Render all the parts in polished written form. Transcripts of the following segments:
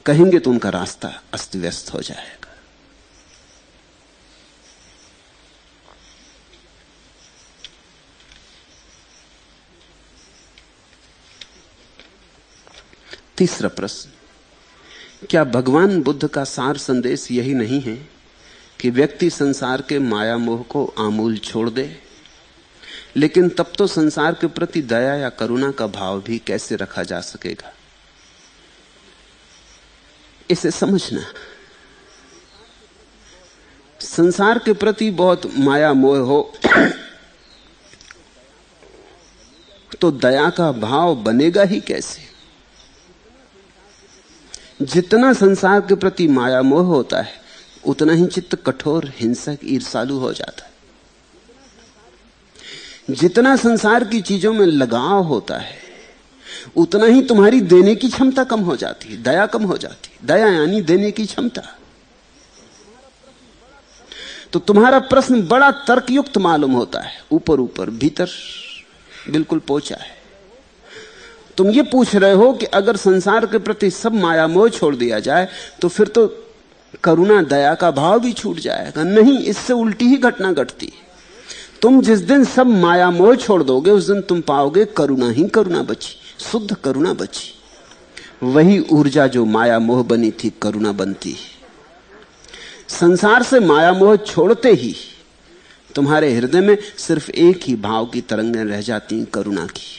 कहेंगे तो उनका रास्ता अस्त व्यस्त हो जाएगा। तीसरा प्रश्न, क्या भगवान बुद्ध का सार संदेश यही नहीं है कि व्यक्ति संसार के माया मोह को आमूल छोड़ दे? लेकिन तब तो संसार के प्रति दया या करुणा का भाव भी कैसे रखा जा सकेगा? इसे समझना। संसार के प्रति बहुत माया मोह हो तो दया का भाव बनेगा ही कैसे? जितना संसार के प्रति माया मोह होता है उतना ही चित्त कठोर, हिंसक, ईर्ष्यालु हो जाता है। जितना संसार की चीजों में लगाव होता है उतना ही तुम्हारी देने की क्षमता कम हो जाती है, दया कम हो जाती है। दया यानी देने की क्षमता। तो तुम्हारा प्रश्न बड़ा तर्कयुक्त मालूम होता है, ऊपर ऊपर, भीतर बिल्कुल पोंछा है। तुम ये पूछ रहे हो कि अगर संसार के प्रति सब माया मोह छोड़ दिया जाए तो फिर तो करुणा, दया का भाव भी छूट जाएगा। नहीं, इससे उल्टी ही घटना घटती। तुम जिस दिन सब माया मोह छोड़ दोगे उस दिन तुम पाओगे करुणा ही करुणा बची, शुद्ध करुणा बची। वही ऊर्जा जो माया मोह बनी थी करुणा बनती है। संसार से माया मोह छोड़ते ही तुम्हारे हृदय में सिर्फ एक ही भाव की तरंगें रह जाती, करुणा की।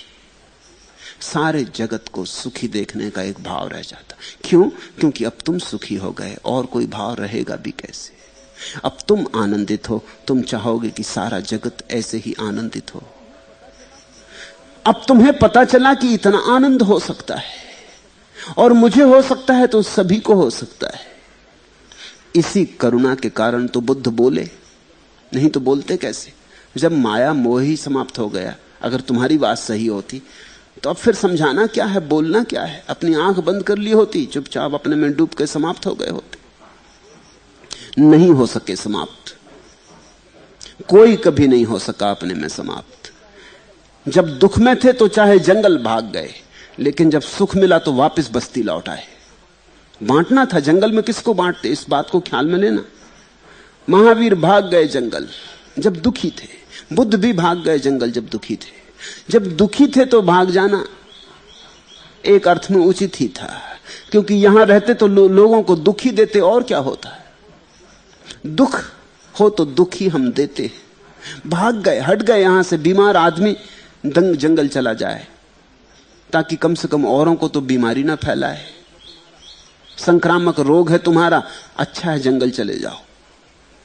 सारे जगत को सुखी देखने का एक भाव रह जाता। क्यों? क्योंकि अब तुम सुखी हो गए, और कोई भाव रहेगा भी कैसे? अब तुम आनंदित हो, तुम चाहोगे कि सारा जगत ऐसे ही आनंदित हो। अब तुम्हें पता चला कि इतना आनंद हो सकता है, और मुझे हो सकता है तो सभी को हो सकता है। इसी करुणा के कारण तो बुद्ध बोले, नहीं तो बोलते कैसे? जब माया मोह ही समाप्त हो गया, अगर तुम्हारी बात सही होती तो अब फिर समझाना क्या है, बोलना क्या है? अपनी आंख बंद कर ली होती, चुपचाप अपने में डूब के समाप्त हो गए होते। नहीं हो सके समाप्त, कोई कभी नहीं हो सका अपने में समाप्त। जब दुख में थे तो चाहे जंगल भाग गए, लेकिन जब सुख मिला तो वापस बस्ती लौट आए। बांटना था, जंगल में किसको बांटते, इस बात को ख्याल में लेना। महावीर भाग गए जंगल जब दुखी थे, बुद्ध भी भाग गए जंगल जब दुखी थे। जब दुखी थे तो भाग जाना एक अर्थ में उचित ही था, क्योंकि यहां रहते तो लोगों को दुखी देते, और क्या होता है? दुख हो तो दुखी हम देते। भाग गए, हट गए यहां से। बीमार आदमी जंगल चला जाए ताकि कम से कम औरों को तो बीमारी ना फैलाए। संक्रामक रोग है तुम्हारा, अच्छा है जंगल चले जाओ।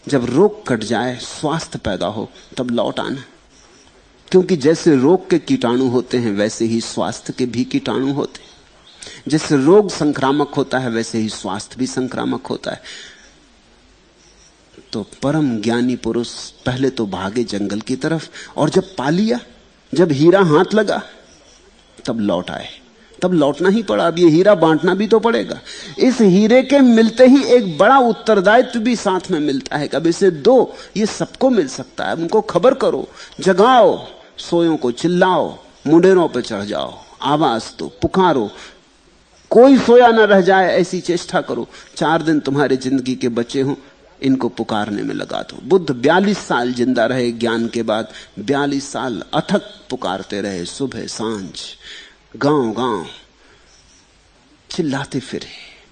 जब रोग कट जाए, स्वास्थ्य पैदा हो, तब लौट आना। क्योंकि जैसे रोग के कीटाणु होते हैं वैसे ही स्वास्थ्य के भी कीटाणु होते हैं। जैसे रोग संक्रामक होता है वैसे ही स्वास्थ्य भी संक्रामक होता है। तो परम ज्ञानी पुरुष पहले तो भागे जंगल की तरफ, और जब पा लिया, जब हीरा हाथ लगा, तब लौट आए। तब लौटना ही पड़ा। अब ये हीरा बांटना भी तो पड़ेगा। इस हीरे के मिलते ही एक बड़ा उत्तरदायित्व भी साथ में मिलता है। कब इसे दो, ये सबको मिल सकता है। उनको खबर करो, जगाओ, सोयों को चिल्लाओ, मुंडेरों पर चढ़ जाओ, आवाज दो, पुकारो, कोई सोया ना रह जाए, ऐसी चेष्टा करो। 4 दिन तुम्हारे जिंदगी के बचे हों, इनको पुकारने में लगा दो। बुद्ध 42 साल जिंदा रहे ज्ञान के बाद। 42 साल अथक पुकारते रहे, सुबह सांझ, गांव गांव चिल्लाते फिरे।